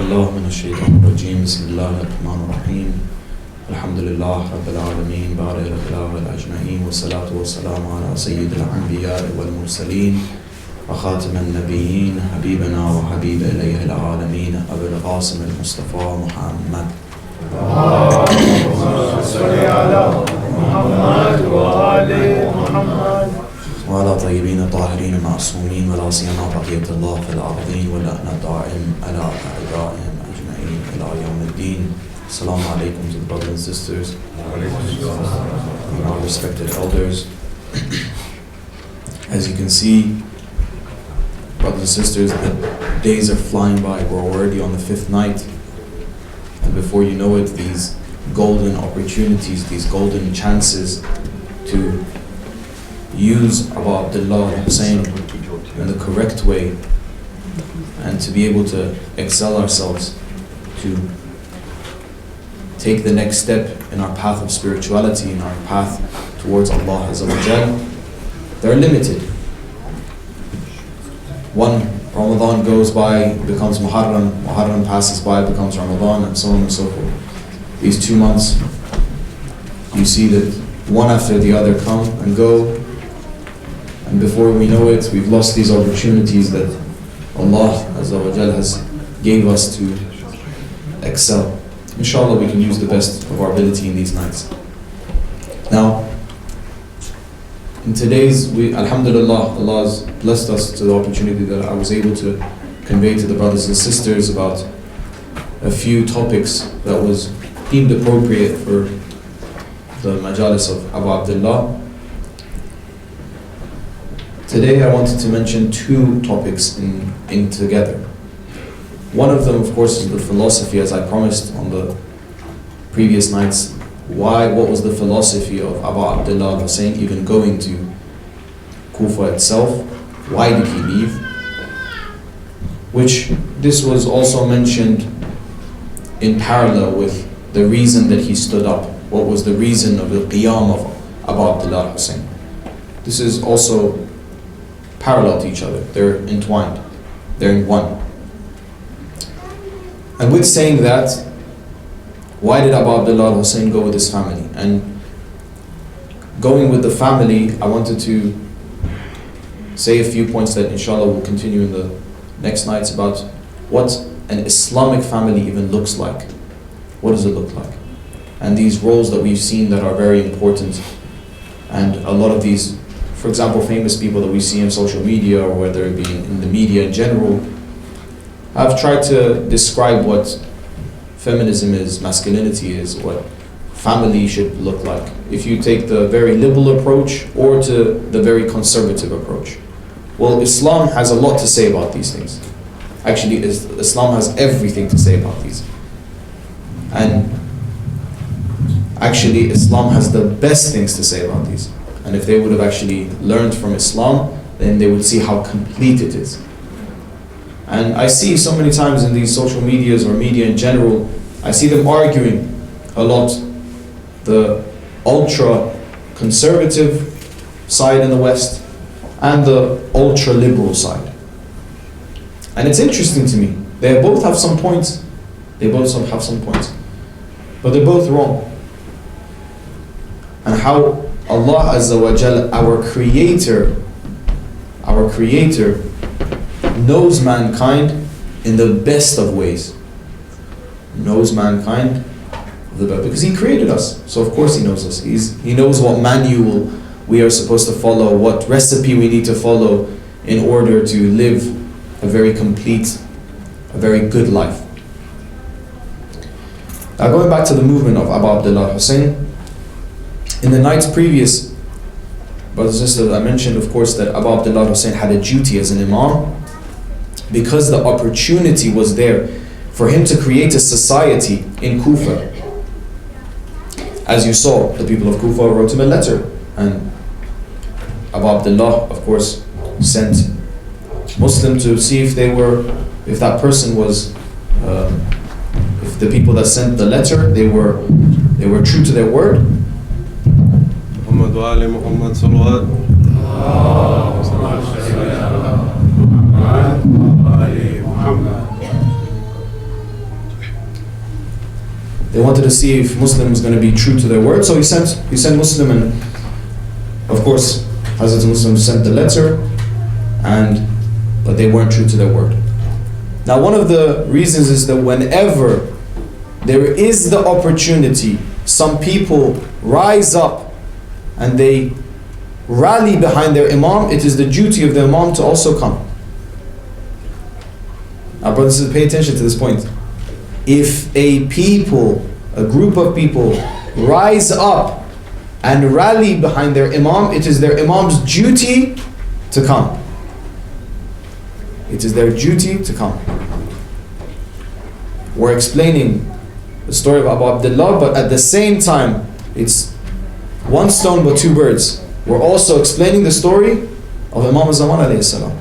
بالله من الشيطان الرجيم بسم الله الرحمن الرحيم الحمد لله رب العالمين بارئ الخلق أجمعين والصلاة والسلام على سيد الأنبياء والمرسلين وخاتم النبيين حبيبنا وحبيب إليه العالمين أبو القاسم المصطفى محمد اللهم صل على محمد وآل محمد وعلى طيبين الطاهرين المعصومين ولا سيما بقية الله في الأرضين ولعنة دائم على أعدائهم أجمعين إلى يوم الدين. Assalamu alaikum to the brothers and sisters and our respected elders. As you can see, brothers and sisters, the days are flying by. We're already on the 5th night, and before you know it, these golden opportunities, these golden chances to use Abu Abdullah Hussain in the correct way and to be able to excel ourselves, to take the next step in our path of spirituality, in our path towards Allah Azza wa Jal, they're limited. One Ramadan goes by, becomes Muharram, Muharram passes by, becomes Ramadan, and so on and so forth. These 2 months, you see that one after the other come and go, and before we know it, we've lost these opportunities that Allah Azza wa Jal has gave us to excel. Inshallah, we can use the best of our ability in these nights. Now, in today's, alhamdulillah, Allah has blessed us to the opportunity that I was able to convey to the brothers and sisters about a few topics that was deemed appropriate for the majalis of Abu Abdullah. Today I wanted to mention 2 topics in together. One of them, of course, is the philosophy, as I promised on the previous nights. What was the philosophy of Abu Abdullah Hussain even going to Kufa itself? Why did he leave? Which this was also mentioned in parallel with the reason that he stood up. What was the reason of the qiyam of Abu Abdullah Hussain? This is also parallel to each other. They're entwined. They're in one. And with saying that, why did Abu Abdullah Hussain go with his family? And going with the family, I wanted to say a few points that inshallah will continue in the next nights about what an Islamic family even looks like. What does it look like? And these roles that we've seen that are very important, and a lot of these, for example, famous people that we see on social media or whether it be in the media in general, I've tried to describe what feminism is, masculinity is, what family should look like. If you take the very liberal approach or to the very conservative approach. Well, Islam has a lot to say about these things. Actually, Islam has everything to say about these. And actually, Islam has the best things to say about these. And if they would have actually learned from Islam, then they would see how complete it is. And I see so many times in these social medias or media in general, I see them arguing a lot. The ultra-conservative side in the West and the ultra-liberal side. And it's interesting to me. They both have some points. They both have some points. But they're both wrong. And how Allah Azza wa Jal, our Creator, knows mankind in the best of ways. Knows mankind because He created us. So of course He knows us. He knows what manual we are supposed to follow, what recipe we need to follow in order to live a very complete, a very good life. Now going back to the movement of Abu Abdullah Hussain, in the nights previous, brothers and sisters, I mentioned of course that Abu Abdullah Hussain had a duty as an Imam, because the opportunity was there for him to create a society in Kufa. As you saw, the people of Kufa wrote him a letter, and Abu Abdullah, of course, sent Muslim to see if that person was, if the people that sent the letter, they were true to their word. Muhammad wa ali Muhammad salawat. They wanted to see if Muslim was going to be true to their word. So he sent Muslim, and of course Hazrat Muslim sent the letter, but they weren't true to their word. Now one of the reasons is that whenever there is the opportunity, some people rise up and they rally behind their Imam, it is the duty of the Imam to also come. Now brothers and sisters, pay attention to this point. If a group of people rise up and rally behind their Imam, it is their Imam's duty to come. It is their duty to come. We're explaining the story of Abu Abdullah, but at the same time, it's one stone but two birds. We're also explaining the story of Imam Zaman alayhi salam.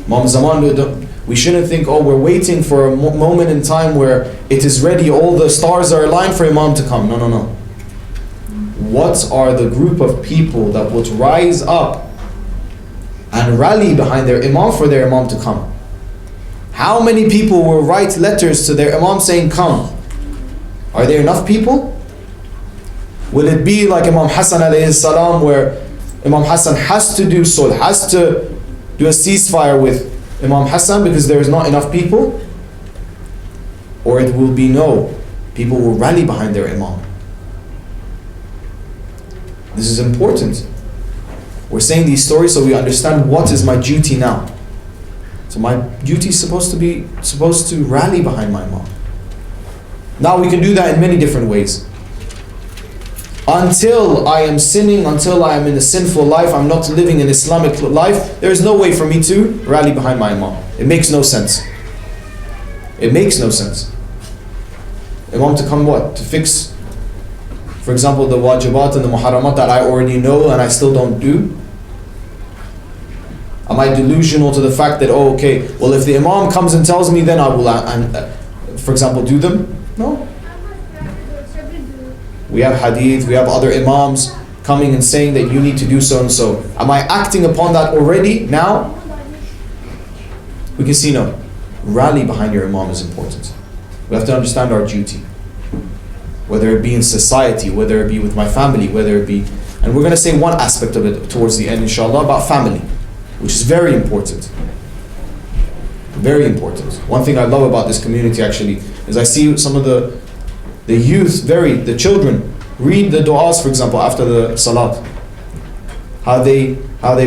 Imam Zaman, we shouldn't think, oh, we're waiting for a moment in time where it is ready, all the stars are aligned for Imam to come. No. What are the group of people that would rise up and rally behind their Imam for their Imam to come? How many people will write letters to their Imam saying, come? Are there enough people? Will it be like Imam Hassan alayhi salam, where Imam Hassan has to do sulh, has to do a ceasefire with Imam Hassan because there is not enough people? Or it will be no, people will rally behind their Imam. This is important. We're saying these stories so we understand what is my duty now. So my duty is supposed to rally behind my Imam. Now we can do that in many different ways. Until I am sinning, until I am in a sinful life, I'm not living an Islamic life, there is no way for me to rally behind my Imam. It makes no sense. It makes no sense. Imam to come what? To fix, for example, the wajibat and the muharramat that I already know and I still don't do? Am I delusional to the fact that, oh, okay, well, if the Imam comes and tells me, then I will, for example, do them? No. We have hadith, we have other Imams coming and saying that you need to do so and so. Am I acting upon that already now? We can see no. Rally behind your Imam is important. We have to understand our duty. Whether it be in society, whether it be with my family, whether it be... And we're going to say one aspect of it towards the end, inshallah, about family, which is very important. Very important. One thing I love about this community actually is I see some of the youth, the children, read the du'as, for example, after the salat. How they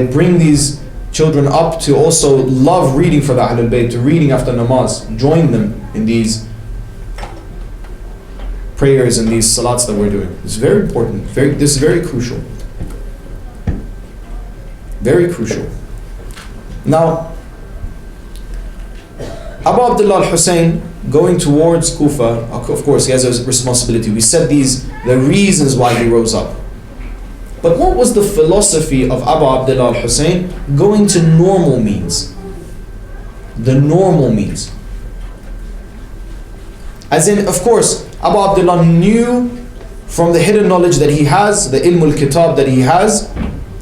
bring these children up to also love reading for the Ahlul Bayt, to reading after namaz, join them in these prayers and these salats that we're doing. It's very important. This is very crucial. Very crucial. Now, Abu Abdullah al-Hussain going towards Kufa, of course he has a responsibility. We said the reasons why he rose up. But what was the philosophy of Abu Abdullah al-Hussain going to normal means? The normal means. As in, of course, Abu Abdullah knew from the hidden knowledge that he has, the ilm al-kitab that he has,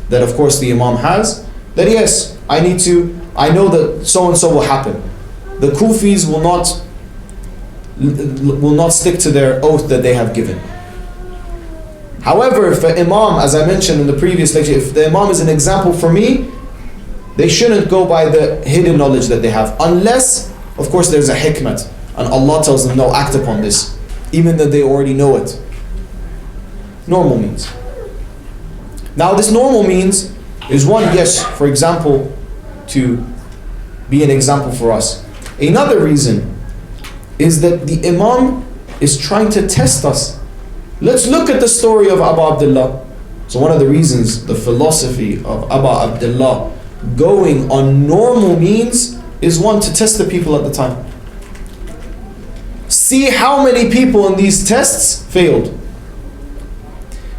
that of course the Imam has, that yes, I know that so and so will happen. The Kufis will not stick to their oath that they have given. However, if an Imam, as I mentioned in the previous lecture, if the Imam is an example for me, they shouldn't go by the hidden knowledge that they have, unless, of course, there's a hikmat, and Allah tells them, no, act upon this, even though they already know it. Normal means. Now, this normal means is one, yes, for example, to be an example for us. Another reason is that the Imam is trying to test us. Let's look at the story of Abu Abdullah. So one of the reasons, the philosophy of Abu Abdullah going on normal means is one, to test the people at the time. See how many people in these tests failed.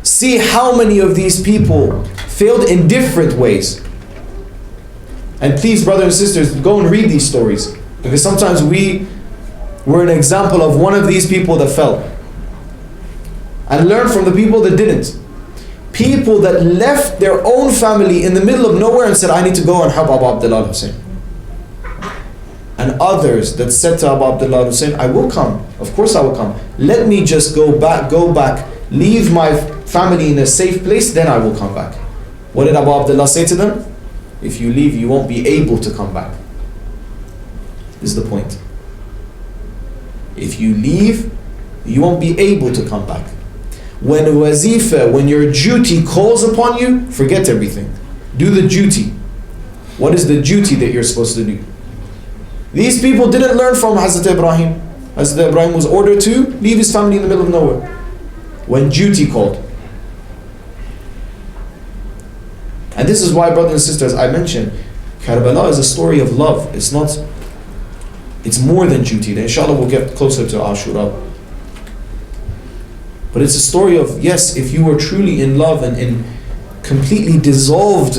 See how many of these people failed in different ways. And please, brothers and sisters, go and read these stories, because sometimes we're an example of one of these people that fell. And learn from the people that didn't. People that left their own family in the middle of nowhere and said, I need to go and help Abu Abdullah al-Hussain. And others that said to Abu Abdullah Hussain, I will come, of course I will come. Let me just go back, leave my family in a safe place, then I will come back. What did Abu Abdullah say to them? If you leave, you won't be able to come back. This is the point. If you leave, you won't be able to come back. When wazifa, when your duty calls upon you, forget everything. Do the duty. What is the duty that you're supposed to do? These people didn't learn from Hazrat Ibrahim. Hazrat Ibrahim was ordered to leave his family in the middle of nowhere when duty called. And this is why, brothers and sisters, I mentioned Karbala is a story of love. It's more than duty. Inshallah we'll get closer to Ashura. But it's a story of, yes, if you were truly in love and completely dissolved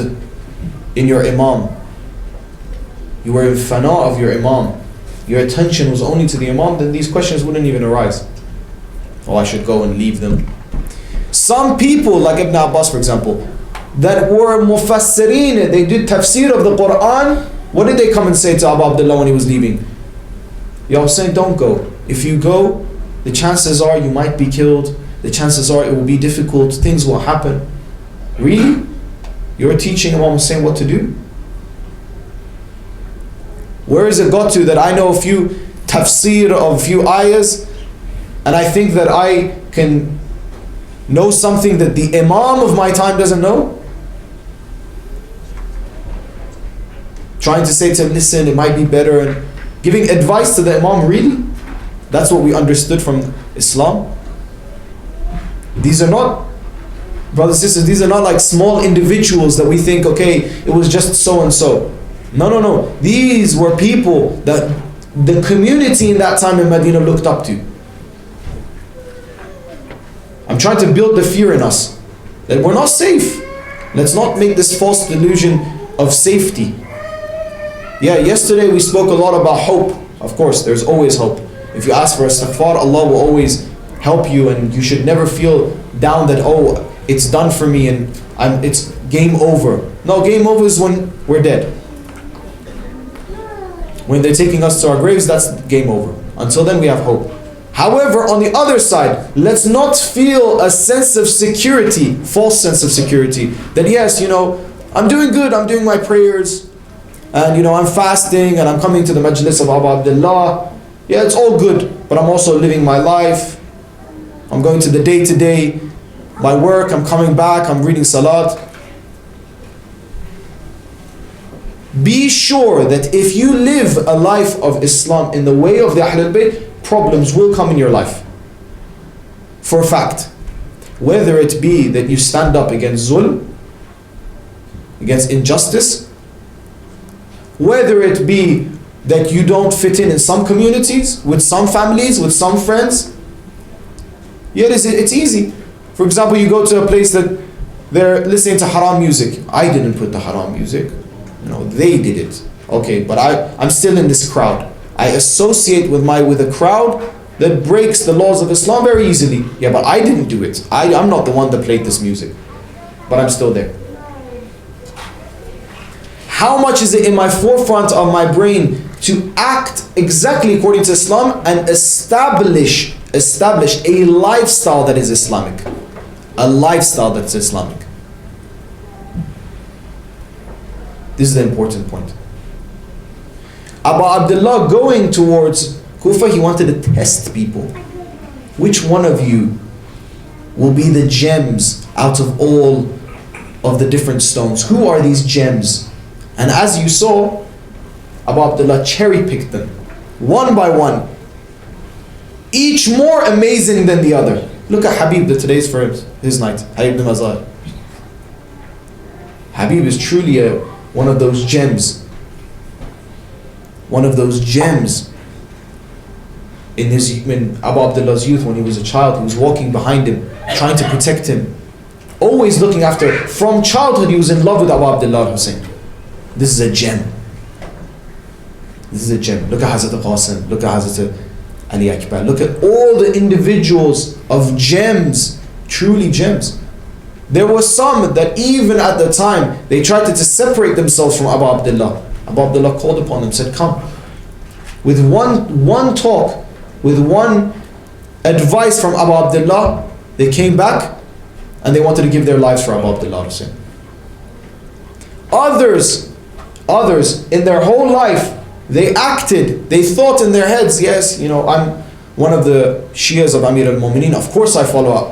in your Imam, you were in fana of your Imam, your attention was only to the Imam, then these questions wouldn't even arise. Oh, I should go and leave them. Some people, like Ibn Abbas for example, that were mufassirin, they did tafsir of the Quran, what did they come and say to Abu Abdullah when he was leaving? Ya Hussain, don't go. If you go, the chances are you might be killed. The chances are it will be difficult. Things will happen. Really? You're teaching Imam Hussain what to do? Where has it got to that I know a few tafsir of a few ayahs and I think that I can know something that the Imam of my time doesn't know? Trying to say to him, listen, it might be better, and giving advice to the Imam, really? That's what we understood from Islam? These are not, brothers and sisters, these are not like small individuals that we think, okay, it was just so and so. No. These were people that the community in that time in Medina looked up to. I'm trying to build the fear in us that we're not safe. Let's not make this false delusion of safety. Yeah, yesterday we spoke a lot about hope. Of course, there's always hope. If you ask for istighfar, Allah will always help you, and you should never feel down that, oh, it's done for me and it's game over. No, game over is when we're dead. When they're taking us to our graves, that's game over. Until then we have hope. However, on the other side, let's not feel a sense of security, false sense of security, that yes, I'm doing good, I'm doing my prayers, and I'm fasting, and I'm coming to the majlis of Abu Abdullah. Yeah, it's all good, but I'm also living my life. I'm going to the day-to-day, my work, I'm coming back, I'm reading Salat. Be sure that if you live a life of Islam in the way of the Ahlul Bayt, problems will come in your life. For a fact. Whether it be that you stand up against zulm, against injustice, whether it be that you don't fit in some communities, with some families, with some friends. Yet it's easy. For example, you go to a place that they're listening to haram music. I didn't put the haram music. They did it. Okay, but I'm still in this crowd. I associate with a crowd that breaks the laws of Islam very easily. Yeah, but I didn't do it. I'm not the one that played this music. But I'm still there. How much is it in my forefront of my brain to act exactly according to Islam and establish a lifestyle that is Islamic? A lifestyle that's Islamic. This is the important point. Abu Abdullah going towards Kufa, he wanted to test people. Which one of you will be the gems out of all of the different stones? Who are these gems? And as you saw, Abu Abdullah cherry-picked them, one by one. Each more amazing than the other. Look at Habib, today's for his night, Habib the Mazar. Habib is truly one of those gems. One of those gems in Abu Abdullah's youth when he was a child. He was walking behind him, trying to protect him. Always looking after. From childhood he was in love with Abu Abdullah Hussain. This is a gem. This is a gem. Look at Hazrat Qasim. Look at Hazrat Ali Akbar. Look at all the individuals of gems. Truly gems. There were some that even at the time, they tried to separate themselves from Abu Abdullah. Abu Abdullah called upon them, said, come. with one talk, with one advice from Abu Abdullah, they came back and they wanted to give their lives for Abu Abdullah Hussain. Others in their whole life, they acted, they thought in their heads, yes, I'm one of the Shias of Amir al-Mu'mineen. Of course I follow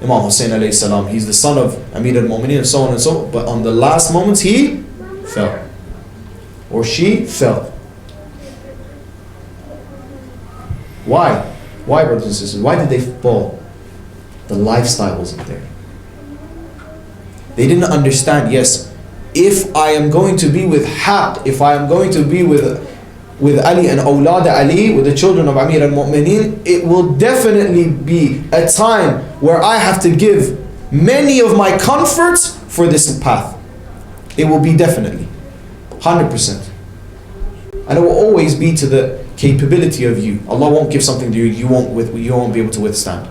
Imam Hussain alayhi salam. He's the son of Amir al-Mu'mineen and so on and so on. But on the last moments, he fell. Or she fell. Why? Why, brothers and sisters? Why did they fall? The lifestyle wasn't there. They didn't understand, yes, if I am going to be with Haqq, if I am going to be with Ali and Awlad Ali, with the children of Amir al-Mu'mineen, it will definitely be a time where I have to give many of my comforts for this path. It will be definitely 100%. And it will always be to the capability of you. Allah won't give something to you you won't be able to withstand.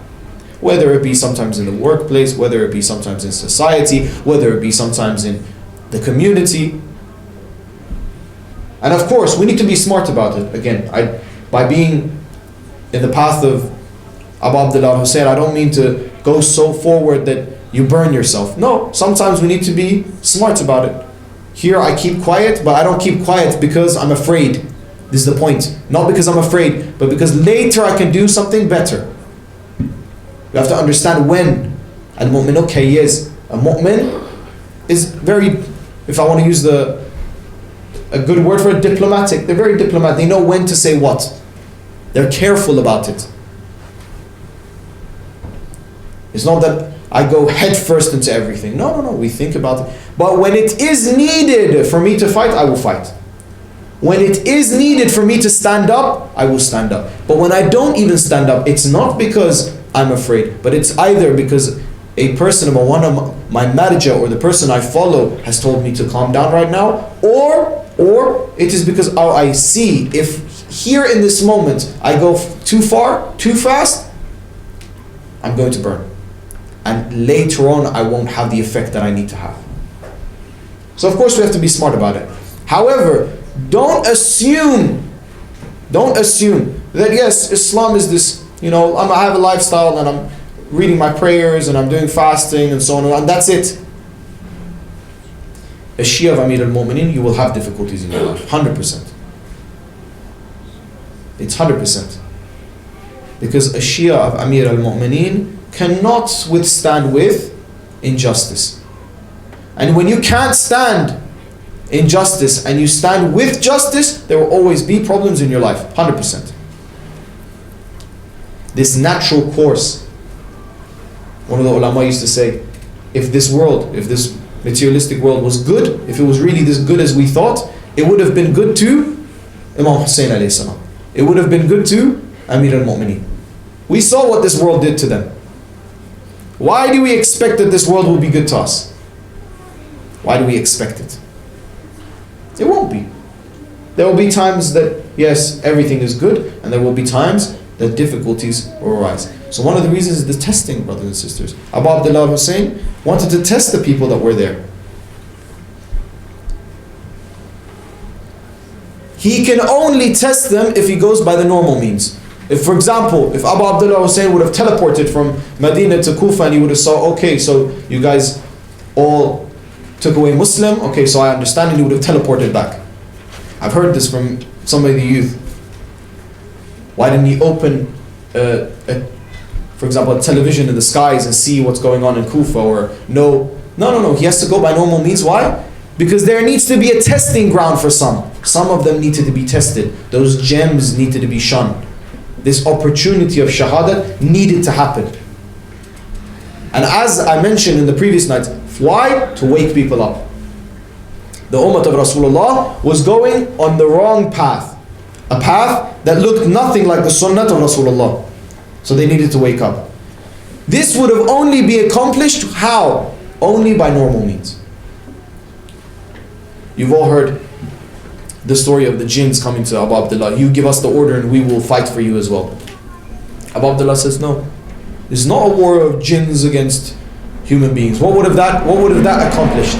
Whether it be sometimes in the workplace, whether it be sometimes in society, whether it be sometimes in the community. And of course, we need to be smart about it. Again, by being in the path of Abu Abdullah Hussain, I don't mean to go so forward that you burn yourself. No, sometimes we need to be smart about it. Here I keep quiet, but I don't keep quiet because I'm afraid. This is the point. Not because I'm afraid, but because later I can do something better. You have to understand when. Al-Mu'minu kayyiz. A mu'min is very, if I want to use a good word for it, diplomatic. They're very diplomatic. They know when to say what. They're careful about it. It's not that I go head first into everything. No. We think about it. But when it is needed for me to fight, I will fight. When it is needed for me to stand up, I will stand up. But when I don't even stand up, it's not because I'm afraid, but it's either because a person, one of my manager or the person I follow has told me to calm down right now, or it is because I see if here in this moment I go too far, too fast, I'm going to burn. And later on I won't have the effect that I need to have. So of course we have to be smart about it. However, don't assume that yes, Islam is this, I have a lifestyle and I'm reading my prayers and I'm doing fasting and so on and that's it. A Shia of Amir al-Mu'mineen, you will have difficulties in your life, 100%. It's 100%. Because a Shia of Amir al-Mu'mineen cannot withstand with injustice. And when you can't stand injustice and you stand with justice, there will always be problems in your life, 100%. This natural course. One of the ulama used to say, if this materialistic world was good, if it was really this good as we thought, it would have been good to Imam Hussain alayhi salam. It would have been good to Amir al-Mu'mineen. We saw what this world did to them. Why do we expect that this world will be good to us? Why do we expect it? It won't be. There will be times that, yes, everything is good, and there will be times that difficulties will arise. So one of the reasons is the testing, brothers and sisters. Abu Abdullah Hussain wanted to test the people that were there. He can only test them if he goes by the normal means. If, for example, if Abu Abdullah Hussain would have teleported from Medina to Kufa and he would have said, okay, so you guys all took away Muslim, okay, so I understand, and he would have teleported back. I've heard this from some of the youth. Why didn't he open, for example, a television in the skies and see what's going on in Kufa? Or no, he has to go by normal means. Why? Because there needs to be a testing ground for some. Some of them needed to be tested. Those gems needed to be shunned. This opportunity of shahadat needed to happen. And as I mentioned in the previous nights, why? To wake people up. The ummah of Rasulullah was going on the wrong path. A path that looked nothing like the sunnah of Rasulullah. So they needed to wake up. This would have only been accomplished, how? Only by normal means. You've all heard the story of the jinns coming to Abu Abdullah. You give us the order and we will fight for you as well. Abu Abdullah says, no. It's not a war of jinns against human beings. What would have that accomplished?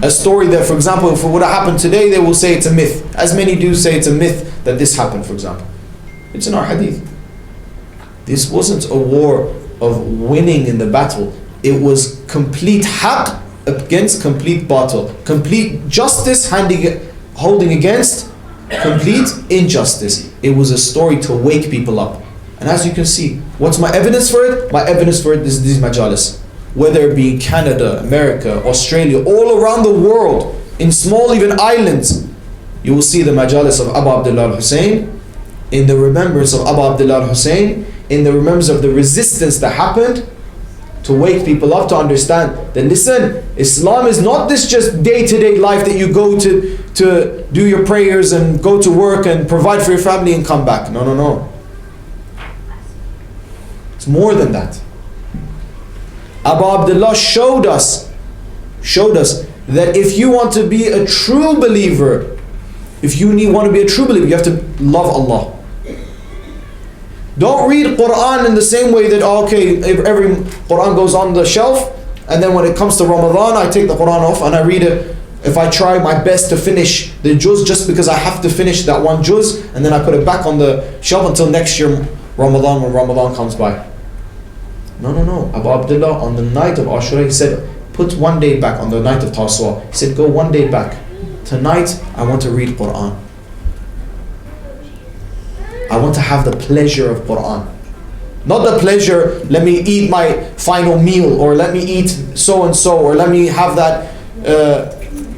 a story that, for example, if it would have happened today, they will say it's a myth. As many do say it's a myth that this happened, for example. It's in our hadith. This wasn't a war of winning in the battle. It was complete haqq against complete batil. Complete justice holding against complete injustice. It was a story to wake people up. And as you can see, what's my evidence for it? My evidence for it is these majalis. Whether it be Canada, America, Australia, all around the world, in small even islands, you will see the majalis of Abu Abdullah al-Hussain, in the remembrance of Abu Abdullah al-Hussain, in the remembrance of the resistance that happened, to wake people up to understand that, listen, Islam is not this just day-to-day life that you go to do your prayers and go to work and provide for your family and come back. No, no, no. It's more than that. Abu Abdullah showed us that if you want to be a true believer, want to be a true believer, you have to love Allah. Don't read Quran in the same way that, every Quran goes on the shelf, and then when it comes to Ramadan, I take the Quran off and I read it. If I try my best to finish the juz just because I have to finish that one juz, and then I put it back on the shelf until next year Ramadan, when Ramadan comes by. No, no, no. Abu Abdullah, on the night of Ashura, he said, put 1 day back on the night of Tasu'a. He said, go 1 day back. Tonight, I want to read Quran. I want to have the pleasure of Quran. Not the pleasure, let me eat my final meal, or let me eat so-and-so, or let me have that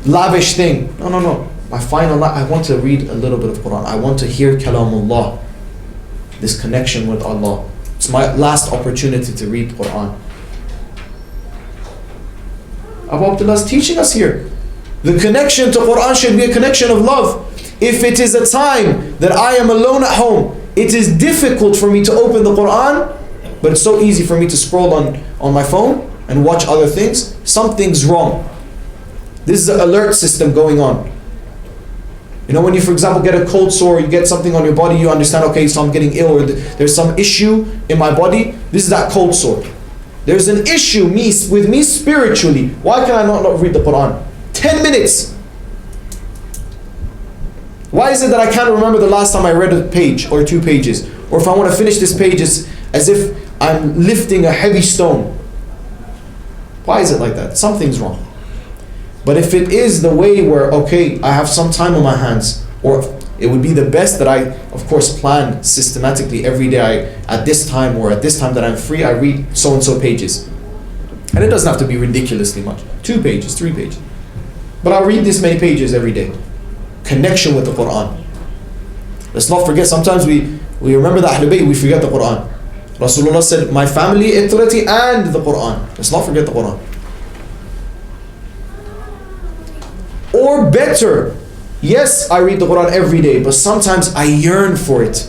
lavish thing. No, no, no. I want to read a little bit of Quran. I want to hear Kalamullah. This connection with Allah. It's my last opportunity to read Quran. Abu Abdullah is teaching us here. The connection to Quran should be a connection of love. If it is a time that I am alone at home, it is difficult for me to open the Quran, but it's so easy for me to scroll on my phone and watch other things. Something's wrong. This is an alert system going on. You know, when you, for example, get a cold sore, you get something on your body, you understand, okay, so I'm getting ill, or there's some issue in my body. This is that cold sore. There's an issue with me spiritually. Why can I not read the Quran? 10 minutes. Why is it that I can't remember the last time I read a page or 2 pages? Or if I want to finish this page, it's as if I'm lifting a heavy stone. Why is it like that? Something's wrong. But if it is the way where, okay, I have some time on my hands, or it would be the best that I, of course, plan systematically every day. At this time or at this time that I'm free, I read so-and-so pages. And it doesn't have to be ridiculously much. 2 pages, 3 pages. But I'll read this many pages every day. Connection with the Quran. Let's not forget, sometimes we remember the Ahlul Bayt, we forget the Quran. Rasulullah said, my family, itrati, and the Quran. Let's not forget the Quran. Or better, yes, I read the Quran every day, but sometimes I yearn for it.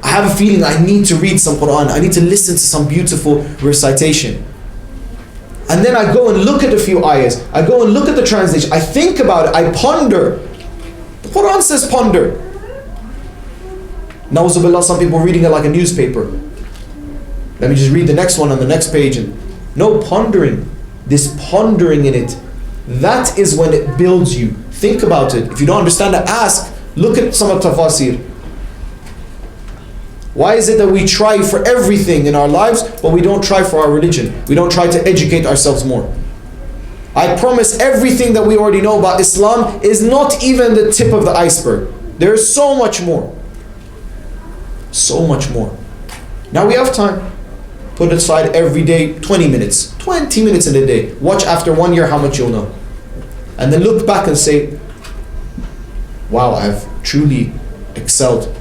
I have a feeling I need to read some Quran. I need to listen to some beautiful recitation. And then I go and look at a few ayahs. I go and look at the translation. I think about it. I ponder. The Quran says ponder. Na'uzubillah, some people are reading it like a newspaper. Let me just read the next one on the next page. And no, pondering. This pondering in it, that is when it builds you. Think about it. If you don't understand it, ask. Look at some of tafasir. Why is it that we try for everything in our lives, but we don't try for our religion? We don't try to educate ourselves more. I promise everything that we already know about Islam is not even the tip of the iceberg. There is so much more. So much more. Now we have time. Put aside every day 20 minutes. 20 minutes in a day. Watch after 1 year how much you'll know. And then look back and say, wow, I've truly excelled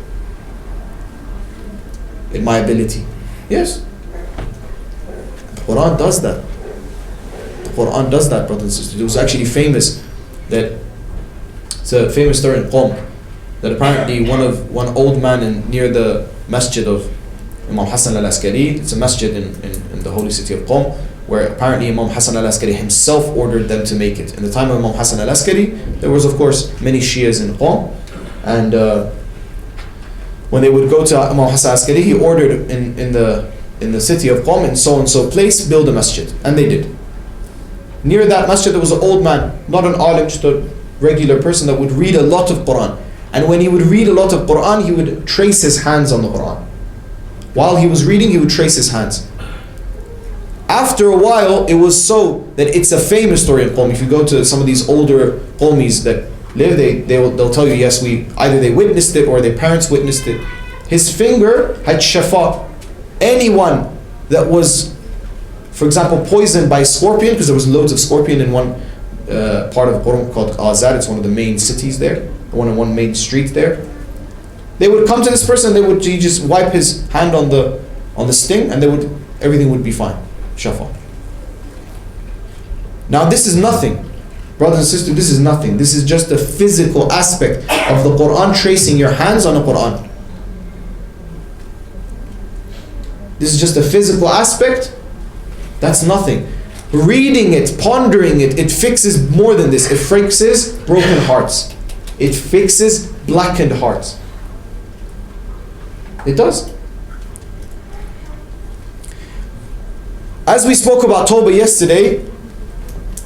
in my ability. Yes. The Quran does that. The Quran does that, brothers and sisters. It was actually famous that, it's a famous story in Qom, that apparently one old man near the masjid of Imam Hussain al-Askari, it's a masjid in the holy city of Qom, where apparently Imam Hussain al-Askari himself ordered them to make it. In the time of Imam Hussain al-Askari, there was of course many Shias in Qom, and when they would go to Imam Hussain al-Askari, he ordered in the city of Qom, in so and so place, build a masjid, and they did. near that masjid there was an old man, not an alim, just a regular person that would read a lot of Quran. And when he would read a lot of Quran, he would trace his hands on the Quran. While he was reading, he would trace his hands. After a while, it was so that it's a famous story in Qawm. If you go to some of these older Qawmis that live, they'll tell you, yes, either they witnessed it or their parents witnessed it. His finger had shafa. Anyone that was, for example, poisoned by a scorpion, because there was loads of scorpion in one part of Qawm called Azad, it's one of the main cities there, one main street there. They would come to this person, he just wipe his hand on the sting, and everything would be fine. Shafa. Now this is nothing. Brothers and sisters, this is nothing. This is just a physical aspect of the Quran, tracing your hands on the Quran. This is just a physical aspect. That's nothing. Reading it, pondering it, it fixes more than this. It fixes broken hearts. It fixes blackened hearts. It does. As we spoke about Tawbah yesterday,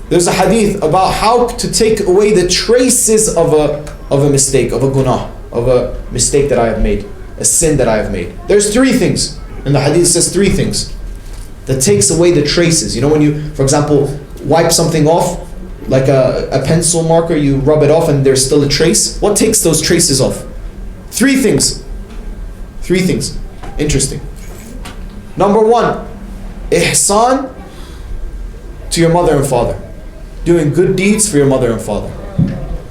there's a hadith about how to take away the traces of a mistake, of a gunah, of a mistake that I have made, a sin that I have made. There's 3 things. And the hadith says 3 things that takes away the traces. You know, when you, for example, wipe something off, like a pencil marker, you rub it off and there's still a trace. What takes those traces off? 3 things. 3 things. Interesting. Number 1, ihsan to your mother and father. Doing good deeds for your mother and father.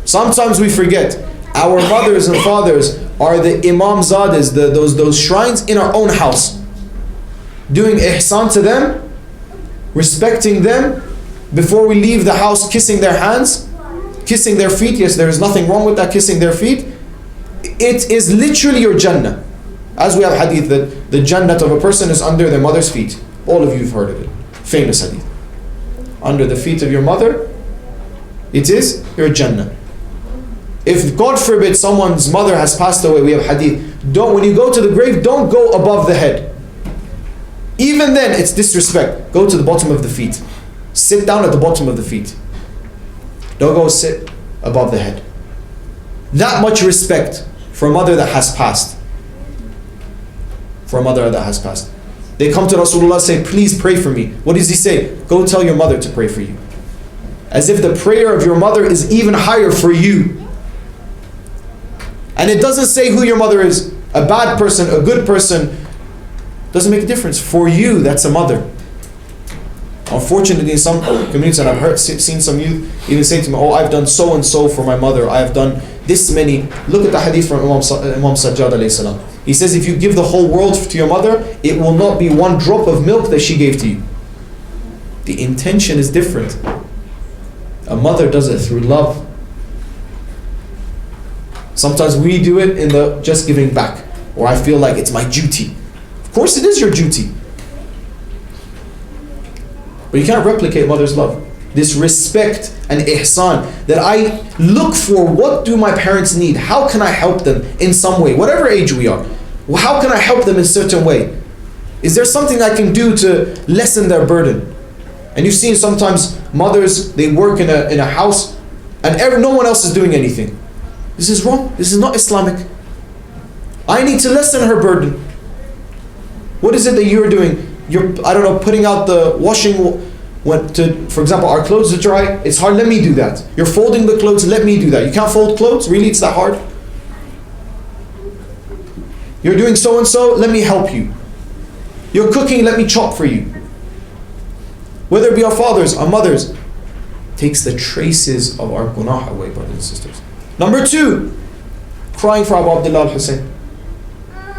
Sometimes we forget our mothers and fathers are the Imam Zadehs, those shrines in our own house. Doing ihsan to them, respecting them, before we leave the house, kissing their hands, kissing their feet. Yes, there is nothing wrong with that, kissing their feet. It is literally your Jannah. As we have hadith that the Jannah of a person is under their mother's feet. All of you have heard of it. Famous hadith. Under the feet of your mother, it is your Jannah. If God forbid someone's mother has passed away, we have hadith. When you go to the grave, don't go above the head. Even then, it's disrespect. Go to the bottom of the feet. Sit down at the bottom of the feet. Don't go sit above the head. That much respect for a mother that has passed. For a mother that has passed. They come to Rasulullah and say, please pray for me. What does he say? Go tell your mother to pray for you. As if the prayer of your mother is even higher for you. And it doesn't say who your mother is. A bad person, a good person. Doesn't make a difference. For you, that's a mother. Unfortunately, in some communities, and I've seen some youth even say to me, oh, I've done so and so for my mother. I have done this many. Look at the hadith from Imam Sajjad alayhi salam. He says, if you give the whole world to your mother, it will not be one drop of milk that she gave to you. The intention is different. A mother does it through love. Sometimes we do it in the just giving back, or I feel like it's my duty. Of course it is your duty. But you can't replicate mother's love. This respect and ihsan that I look for, what do my parents need? How can I help them in some way? Whatever age we are. How can I help them in a certain way? Is there something I can do to lessen their burden? And you've seen sometimes mothers, they work in a house and no one else is doing anything. This is wrong. This is not Islamic. I need to lessen her burden. What is it that you're doing? You're, I don't know, putting out the washing, for example, our clothes to dry, it's hard, let me do that. You're folding the clothes, let me do that. You can't fold clothes? Really, it's that hard? You're doing so and so, let me help you. You're cooking, let me chop for you. Whether it be our fathers, our mothers, takes the traces of our gunah away, brothers and sisters. Number 2, crying for Abu Abdullah al-Hussain.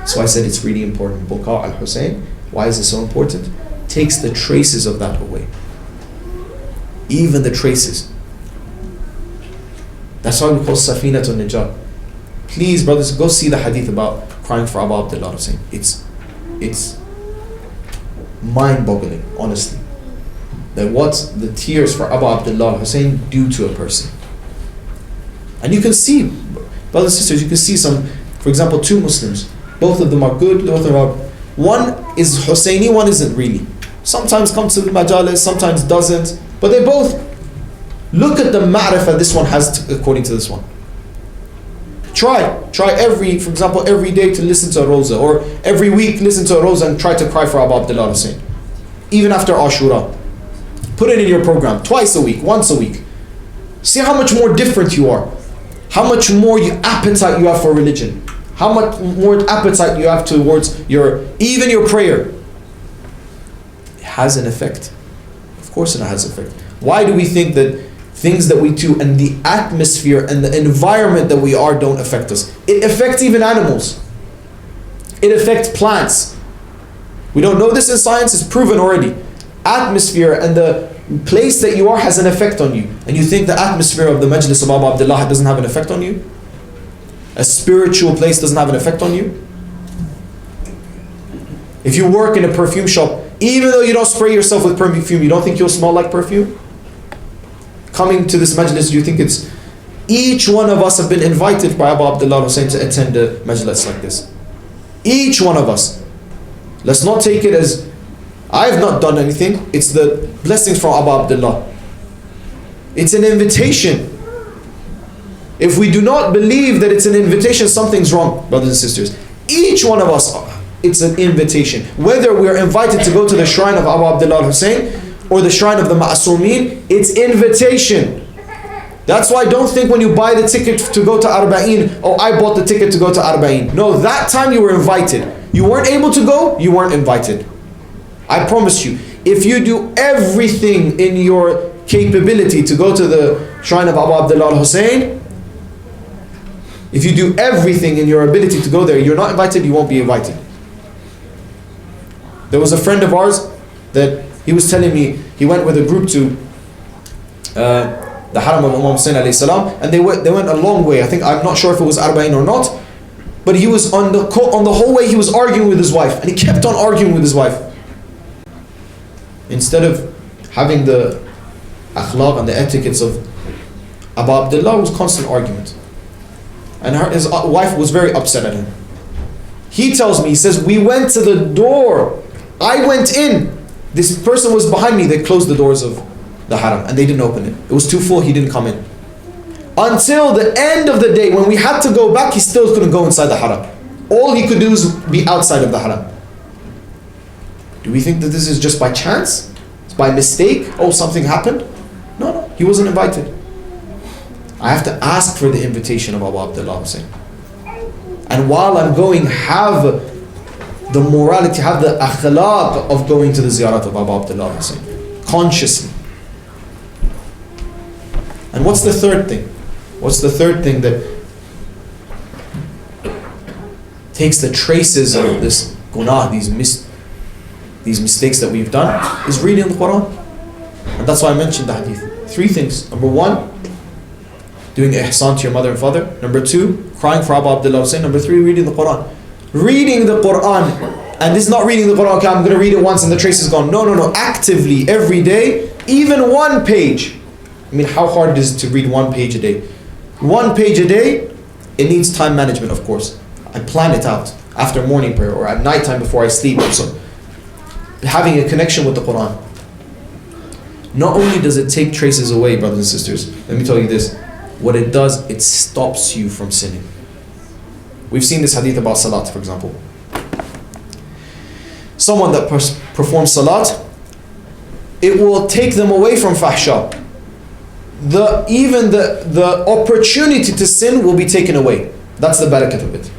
So I said it's really important. Buka al-Hussain. Why is it so important? Takes the traces of that away. Even the traces. That's why we call Safinatun Najat. Please, brothers, go see the hadith about crying for Abu Abdullah al-Hussain. It's mind-boggling, honestly. That what the tears for Abu Abdullah al-Hussain do to a person. And you can see, brothers and sisters, you can see some, for example, 2 Muslims. Both of them are good, both of them are, one is Hussaini, one isn't really. Sometimes comes to the majalis, sometimes doesn't. But they both look at the ma'rifah this one has according to this one. Try for example, every day to listen to a roza, or every week listen to a roza and try to cry for Abu Abdullah Hussain. Even after Ashura. Put it in your program, twice a week, once a week. See how much more different you are. How much more appetite you have for religion. How much more appetite you have towards even your prayer. It has an effect. Of course it has an effect. Why do we think that things that we do and the atmosphere and the environment that we are don't affect us? It affects even animals. It affects plants. We don't know this in science, it's proven already. Atmosphere and the place that you are has an effect on you. And you think the atmosphere of the Majlis of Abu Abdullah doesn't have an effect on you? A spiritual place doesn't have an effect on you? If you work in a perfume shop, even though you don't spray yourself with perfume, you don't think you'll smell like perfume? Coming to this majlis, do you think it's... Each one of us have been invited by Abu Abdullah Hussain to attend a majlis like this. Each one of us. Let's not take it as, I've not done anything. It's the blessings from Abu Abdullah. It's an invitation. If we do not believe that it's an invitation, something's wrong, brothers and sisters. Each one of us, it's an invitation. Whether we're invited to go to the shrine of Abu Abdullah Hussain or the shrine of the Ma'asumeen, it's invitation. That's why don't think when you buy the ticket to go to Arba'een, oh, I bought the ticket to go to Arba'een. No, that time you were invited. You weren't able to go, you weren't invited. I promise you, if you do everything in your capability to go to the shrine of Abu Abdullah Hussain, if you do everything in your ability to go there, you're not invited, you won't be invited. There was a friend of ours that he was telling me, he went with a group to the Haram of Imam Hussain alayhi salam, and they went a long way. I'm not sure if it was Arba'in or not, but he was on the whole way he was arguing with his wife, and he kept on arguing with his wife. Instead of having the akhlaq and the etiquettes of Abu Abdullah, was constant argument. And his wife was very upset at him. He tells me, he says, we went to the door. I went in. This person was behind me. They closed the doors of the haram and they didn't open it. It was too full, he didn't come in. Until the end of the day, when we had to go back, he still couldn't go inside the haram. All he could do is be outside of the haram. Do we think that this is just by chance? It's by mistake? Oh, something happened? No, he wasn't invited. I have to ask for the invitation of Abu Abdullah Hussain. And while I'm going, have the morality, have the akhlaq of going to the ziyarat of Abu Abdullah Hussain. Consciously. And what's the third thing? What's the third thing that takes the traces of this gunah, these mistakes that we've done, is reading the Quran. And that's why I mentioned the hadith. 3 things. Number 1, doing ihsan to your mother and father. Number 2, crying for Abu Abdullah Hussain. Number 3, reading the Quran. Reading the Quran. And this is not reading the Quran, okay, I'm going to read it once and the trace is gone. No. Actively, every day, even 1 page. I mean, how hard it is to read 1 page a day. 1 page a day, it needs time management, of course. I plan it out after morning prayer or at night time before I sleep. So, having a connection with the Quran. Not only does it take traces away, brothers and sisters, let me tell you this. What it does, it stops you from sinning. We've seen this hadith about salat, for example. Someone that performs salat, it will take them away from fahsha. Even the opportunity to sin will be taken away. That's the barakat of it.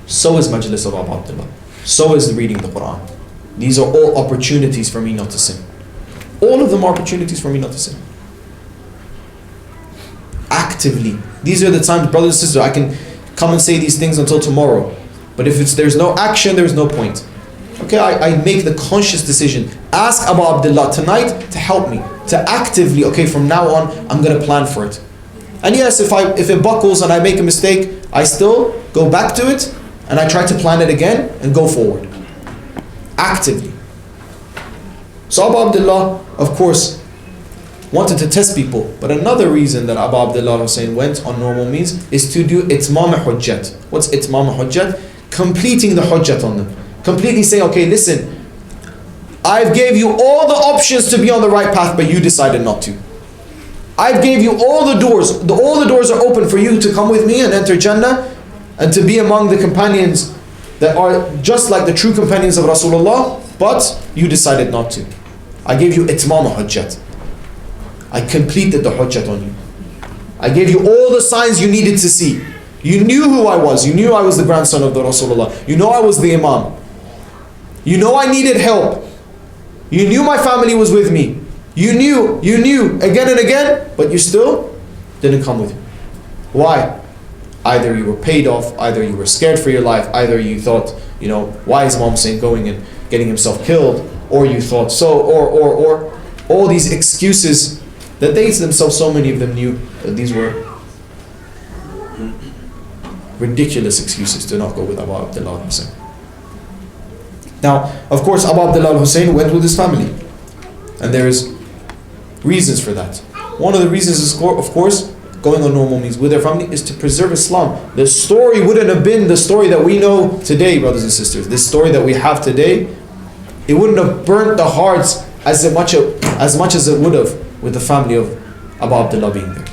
So is Majlis of Abu Abdullah. So is reading the Quran. These are all opportunities for me not to sin. All of them are opportunities for me not to sin. Actively. These are the times, brothers and sisters, I can come and say these things until tomorrow. But if there's no action, there's no point. Okay, I make the conscious decision. Ask Abu Abdullah tonight to help me. To actively, okay, from now on, I'm going to plan for it. And yes, if it buckles and I make a mistake, I still go back to it and I try to plan it again and go forward. Actively. So Abu Abdullah, of course, wanted to test people. But another reason that Abu Abdullah Hussain went on normal means is to do itmam hujjat. What's itmam hujjat? Completing the hujjat on them. Completely saying, okay, listen, I've gave you all the options to be on the right path, but you decided not to. I've gave you all the doors. All the doors are open for you to come with me and enter Jannah and to be among the companions that are just like the true companions of Rasulullah, but you decided not to. I gave you itmam hujjat. I completed the hujjat on you. I gave you all the signs you needed to see. You knew who I was. You knew I was the grandson of the Rasulullah. You know I was the Imam. You know I needed help. You knew my family was with me. You knew again and again, but you still didn't come with me. Why? Either you were paid off, either you were scared for your life, either you thought, why is Imam Hussain going and getting himself killed? Or you thought so, or all these excuses that they themselves, so many of them knew that these were ridiculous excuses to not go with Abu Abdullah Hussain. Now, of course, Abu Abdullah Hussain went with his family, and there is reasons for that. One of the reasons is, of course, going on normal means with their family is to preserve Islam. The story wouldn't have been the story that we know today, brothers and sisters. This story that we have today, it wouldn't have burnt the hearts as much as it would have with the family of Abu Abdullah being there.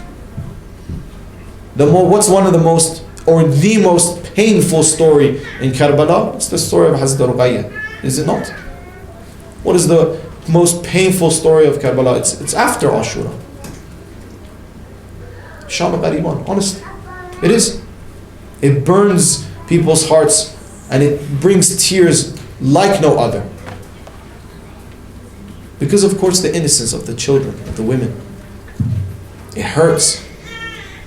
What's one of the most, or the most painful story in Karbala? It's the story of Hazrat Ruqayyah, is it not? What is the most painful story of Karbala? It's after Ashura. Shama Qariban, honestly. It is. It burns people's hearts and it brings tears like no other. Because of course the innocence of the children, of the women. It hurts.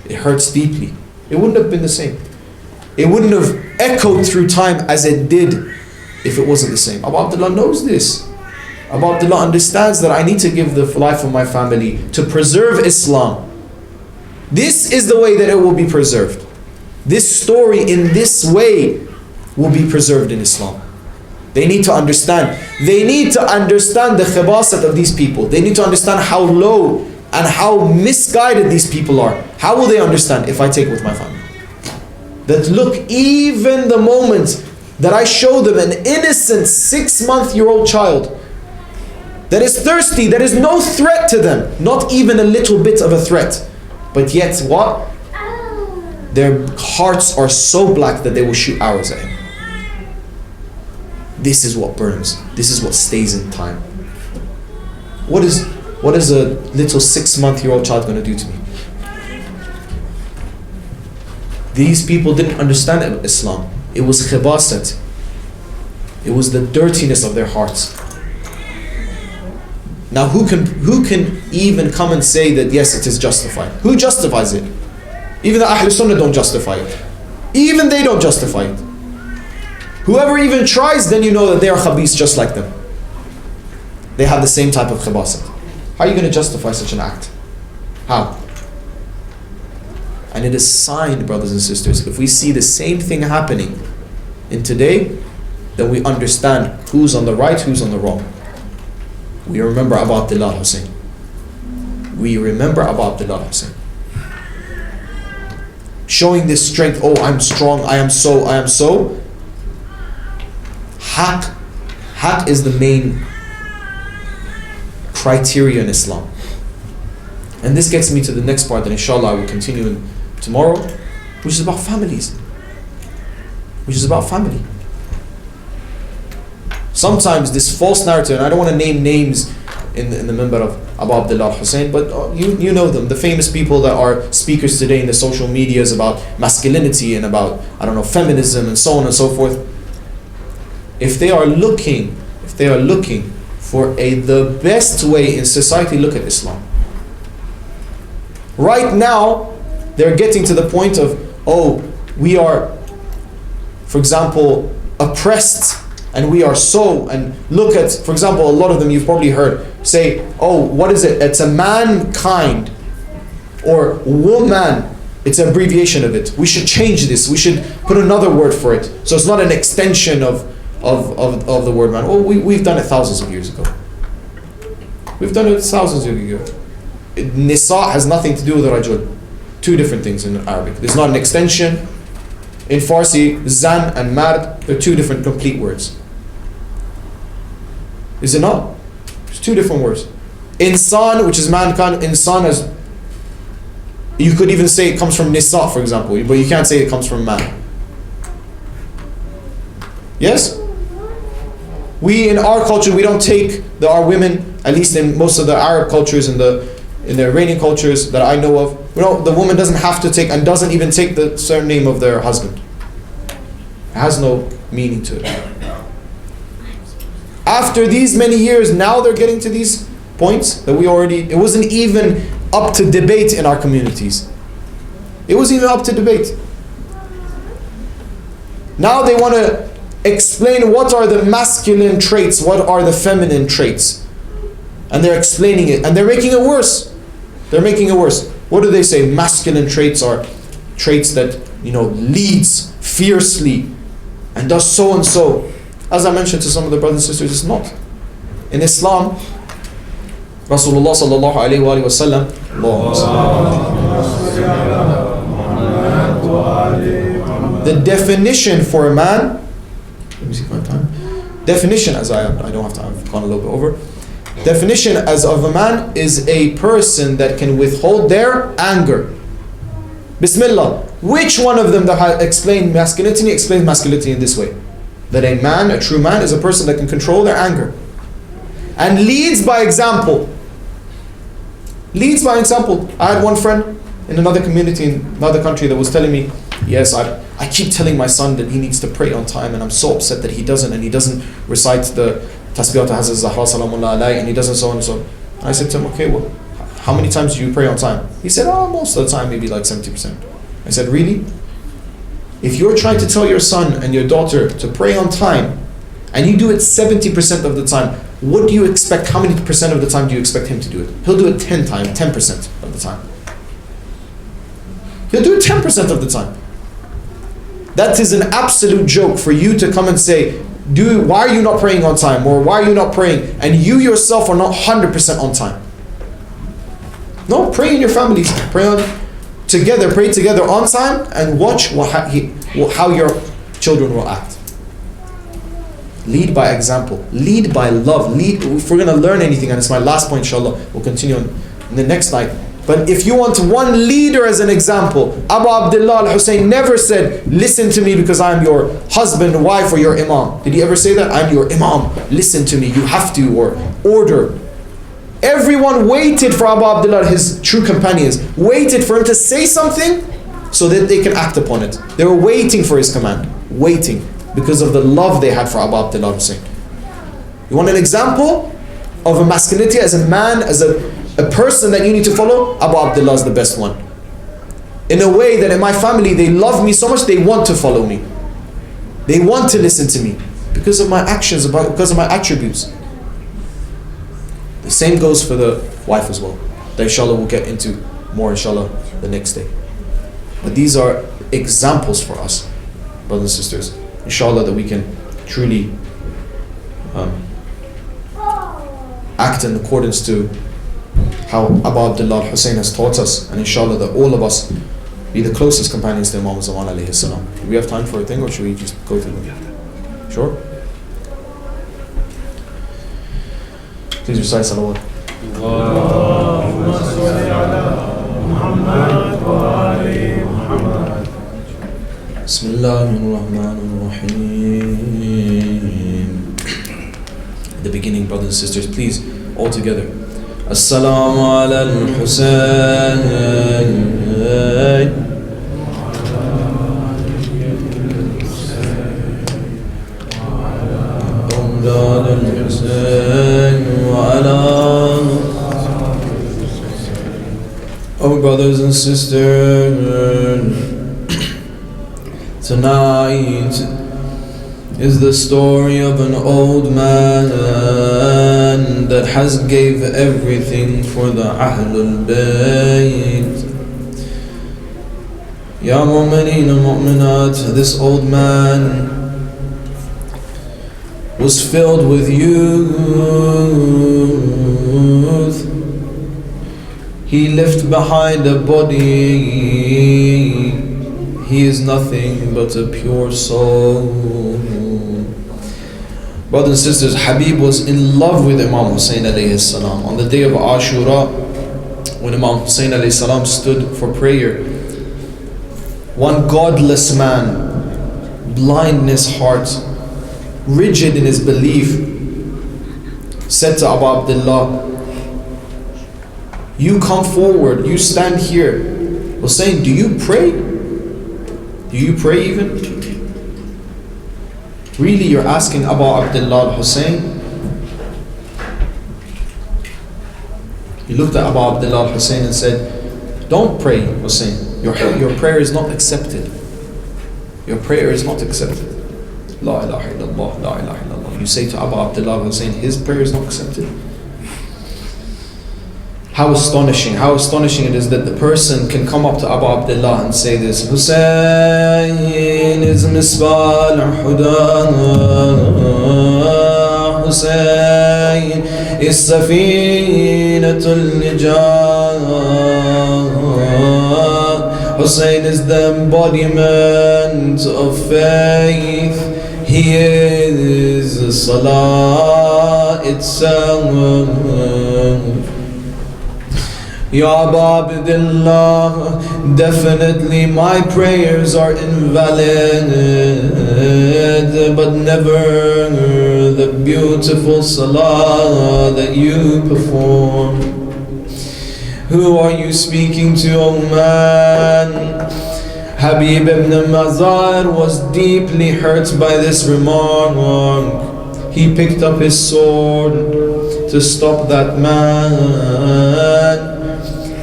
It hurts deeply. It wouldn't have been the same. It wouldn't have echoed through time as it did if it wasn't the same. Abu Abdullah knows this. Abu Abdullah understands that I need to give the life of my family to preserve Islam. This is the way that it will be preserved. This story in this way will be preserved in Islam. They need to understand. They need to understand the khabasat of these people. They need to understand how low and how misguided these people are. How will they understand if I take it with my family? That look, even the moment that I show them an innocent 6-month-old child that is thirsty, there is no threat to them, not even a little bit of a threat. But yet what? Their hearts are so black that they will shoot arrows at him. This is what burns. This is what stays in time. What is a little 6-month-old child going to do to me? These people didn't understand Islam. It was khibasat. It was the dirtiness of their hearts. Now who can even come and say that yes, it is justified? Who justifies it? Even the Ahl Sunnah don't justify it. Even they don't justify it. Whoever even tries, then you know that they are khabis just like them. They have the same type of khabasat. How are you going to justify such an act? How? And it is signed, brothers and sisters, if we see the same thing happening in today, then we understand who's on the right, who's on the wrong. We remember Abu Abdullah Hussain. We remember Abu Abdullah Hussain. Showing this strength, oh, I'm strong, I am so. Haq is the main criteria in Islam. And this gets me to the next part that inshallah I will continue tomorrow, which is about families. Which is about family. Sometimes this false narrative, and I don't want to name names in the member of Abu Abdullah Hussain, but you know them, the famous people that are speakers today in the social medias about masculinity and about, feminism and so on and so forth. If they are looking for the best way in society, look at Islam. Right now, they're getting to the point of, we are, for example, oppressed, and we are so, and look at, for example, a lot of them you've probably heard say, what is it? It's a mankind, or woman. It's an abbreviation of it. We should change this. We should put another word for it. So it's not an extension of the word man. Well, we've done it thousands of years ago. We've done it thousands of years ago. Nisa has nothing to do with rajul. Two different things in Arabic. There's not an extension. In Farsi, zan and mard, they're two different complete words. Is it not? There's two different words. Insan, which is mankind, insan as you could even say it comes from nisa, for example, but you can't say it comes from man. Yes? We in our culture, we don't take our women, at least in most of the Arab cultures and in the Iranian cultures that I know of, the woman doesn't have to take and doesn't even take the surname of their husband. It has no meaning to it. After these many years, now they're getting to these points that it wasn't even up to debate in our communities. It wasn't even up to debate. Now they want to explain what are the masculine traits, what are the feminine traits. And they're explaining it, and they're making it worse. They're making it worse. What do they say? Masculine traits are traits that, leads fiercely and does so and so. As I mentioned to some of the brothers and sisters, it's not. In Islam, Rasulullah sallallahu alayhi wa sallam, the definition for a man, let me see my time. Definition, as I don't have time, I've gone a little bit over. Definition as of a man is a person that can withhold their anger. Bismillah. Which one of them that explains masculinity in this way? That a man, a true man, is a person that can control their anger. And leads by example. Leads by example. I had one friend in another community in another country that was telling me, yes, I keep telling my son that he needs to pray on time, and I'm so upset that he doesn't, and he doesn't recite the Tasbihat Hazrat Zahra Salamullah alayhi, and he doesn't so on and so on. And I said to him, okay, well, how many times do you pray on time? He said, most of the time, maybe like 70%. I said, really? If you're trying to tell your son and your daughter to pray on time, and you do it 70% of the time, what do you expect? How many percent of the time do you expect him to do it? He'll do it 10% of the time. He'll do it 10% of the time. That is an absolute joke for you to come and say, why are you not praying on time? Or why are you not praying? And you yourself are not 100% on time. No, pray in your families. Pray together on time, and watch how your children will act. Lead by example. Lead by love. If we're going to learn anything, and it's my last point, inshallah, we'll continue on the next night. But if you want one leader as an example, Abu Abdullah al-Hussain never said, listen to me because I'm your husband, wife, or your Imam. Did he ever say that? I'm your Imam. Listen to me. You have to, or order. Everyone waited for Abu Abdullah, his true companions, waited for him to say something so that they can act upon it. They were waiting for his command. Waiting. Because of the love they had for Abu Abdullah al-Hussain. You want an example of a masculinity as a man, as a person that you need to follow? Abu Abdullah is the best one. In a way that in my family, they love me so much, they want to follow me. They want to listen to me because of my actions, because of my attributes. The same goes for the wife as well. That inshallah we'll get into more inshallah the next day. But these are examples for us, brothers and sisters. Inshallah that we can truly act in accordance to how Abu Abdullah al-Hussain has taught us, and inshallah that all of us be the closest companions to Imam Zaman alayhi salam. Do we have time for a thing, or should we just go through them? Sure? Please recite salawat. Bismillahirrahmanirrahim. At the beginning, brothers and sisters, please, all together. Assalamu ala al-Hussain. Oh, brothers and sisters, tonight is the story of an old man that has gave everything for the Ahlul Bayt. Ya mu'mineen and mu'minat, this old man was filled with youth. He left behind a body. He is nothing but a pure soul. Brothers and sisters, Habib was in love with Imam Hussain alayhi salam. On the day of Ashura, when Imam Hussain alayhi salam stood for prayer, one godless man, blind in his heart, rigid in his belief, said to Abu Abdullah, you come forward, you stand here. Hussain, do you pray? Do you pray even? Really, you're asking Abu Abdullah Hussain? He looked at Abu Abdullah Hussain and said, don't pray, Hussain. Your prayer is not accepted. Your prayer is not accepted. La ilaha illallah, la ilaha illallah. You say to Abu Abdullah Hussain, his prayer is not accepted. How astonishing it is that the person can come up to Abu Abdullah and say this, Hussain is misbah al-huda, Hussain is safinatul najah, Hussain is the embodiment of faith, he is Salah itself. Ya Abu Abdullah, definitely my prayers are invalid, but never the beautiful salah that you perform. Who are you speaking to, O man? Habib ibn Mazar was deeply hurt by this remark. He picked up his sword to stop that man.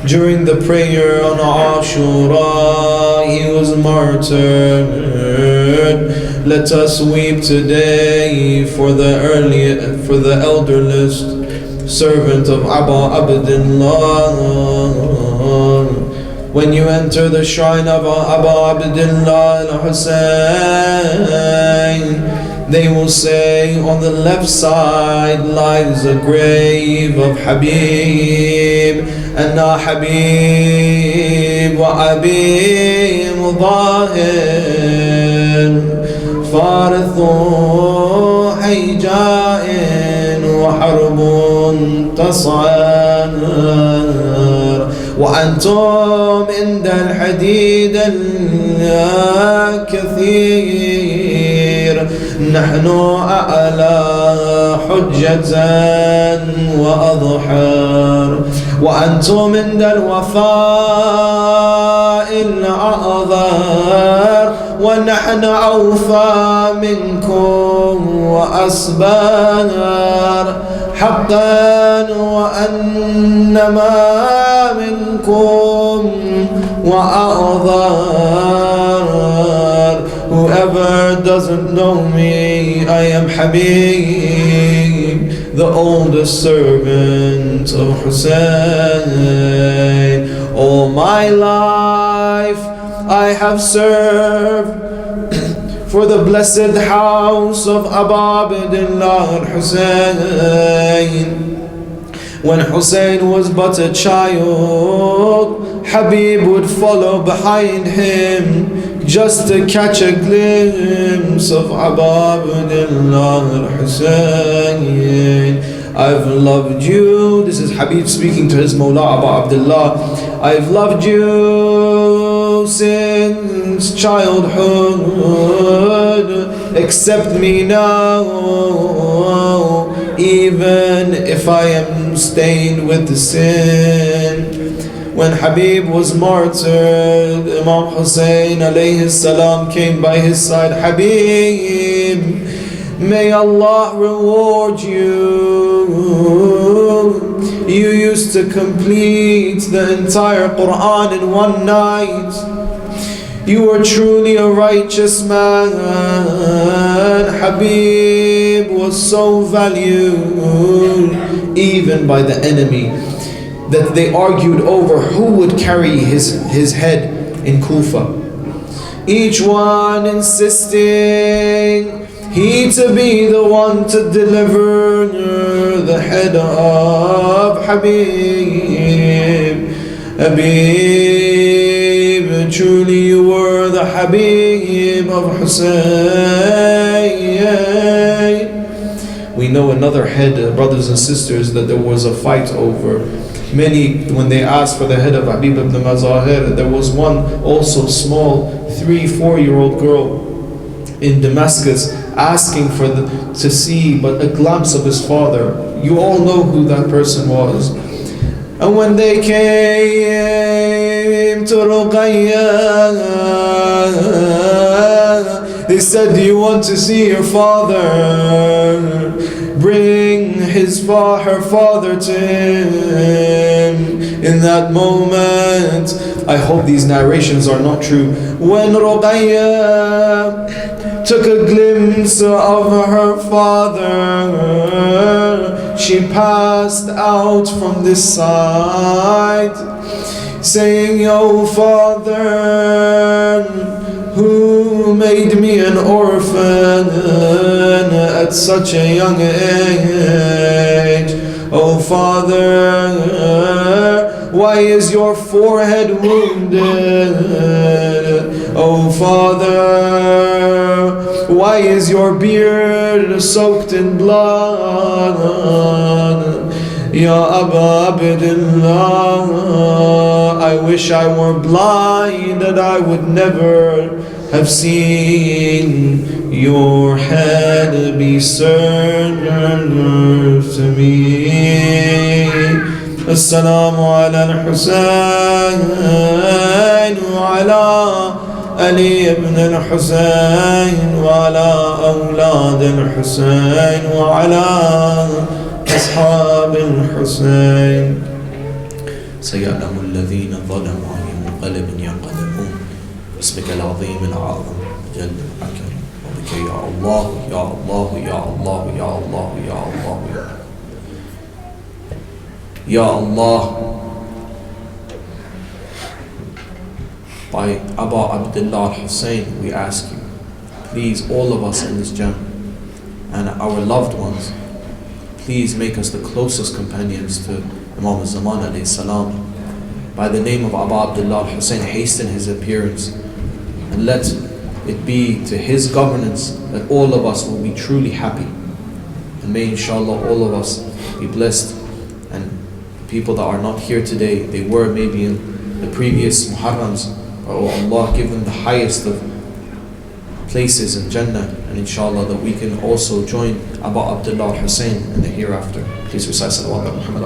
During the prayer on Ashura, he was martyred. Let us weep today for the elderless servant of Abu Abdullah. When you enter the shrine of Abu Abdullah al-Hussain, they will say, on the left side lies a grave of Habib, and Habib wa Abi Mudahir, Farithu Hija'in wa Harbun Tas'ar, wa antum inda al-hadid al-kathir, nahnu a'la hujjatan wa adhhar, وأنتم عند الوفاء الأعذار، ونحن أوفى منكم وأسبار، حقا وأنما منكم وأعذار. Whoever doesn't know me, I am Habib, the oldest servant of Hussain. All my life I have served for the blessed house of Abu Abdullah Hussain. When Hussain was but a child, Habib would follow behind him just to catch a glimpse of Abu Abdullah Hussain. I've loved you. This is Habib speaking to his Mawla Abu Abdullah. I've loved you since childhood. Accept me now, even if I am stained with sin. When Habib was martyred, Imam Hussain alayhi salam came by his side. Habib, may Allah reward you. You used to complete the entire Quran in one night. You were truly a righteous man. Habib was so valued even by the enemy that they argued over who would carry his head in Kufa. Each one insisting he to be the one to deliver the head of Habib. Habib, truly you were the Habib of Hussain. We know another head, brothers and sisters, that there was a fight over. Many, when they asked for the head of Habib ibn Mazahir, there was one also small 3-4-year-old girl in Damascus asking to see but a glimpse of his father. You all know who that person was. And when they came to Ruqayya, they said, do you want to see your father? Bring her father to him. In that moment, I hope these narrations are not true, when Ruqayya took a glimpse of her father, she passed out from this side, saying, "O Father, who made me an orphan at such a young age? O Father, why is your forehead wounded? O Father, why is your beard soaked in blood? Ya Aba Abdullah, I wish I were blind and I would never have seen your head be served to me. Assalamu ala al-Hussain wa ala Ali ibn al-Hussain wa ala awlad al-Hussain wa ala أصحاب الحسين سيعلم الذين ظلموا أي منقلب ينقلبون باسمك العظيم العظيم جل الأكرم وبك يا الله يا الله يا الله يا الله يا الله يا Allah. By Aba Abdullah Hussain, we ask you, please, all of us in this jam and our loved ones, please make us the closest companions to Imam al-Zaman alayhi salam. By the name of Aba Abdullah Hussain, hasten his appearance and let it be to his governance that all of us will be truly happy. And may inshallah all of us be blessed. And the people that are not here today, they were maybe in the previous Muharrams, oh Allah, give them the highest of places in Jannah, and inshallah that we can also join Aba Abdullah Hussain in the hereafter. Please recite Salawat ala Muhammad.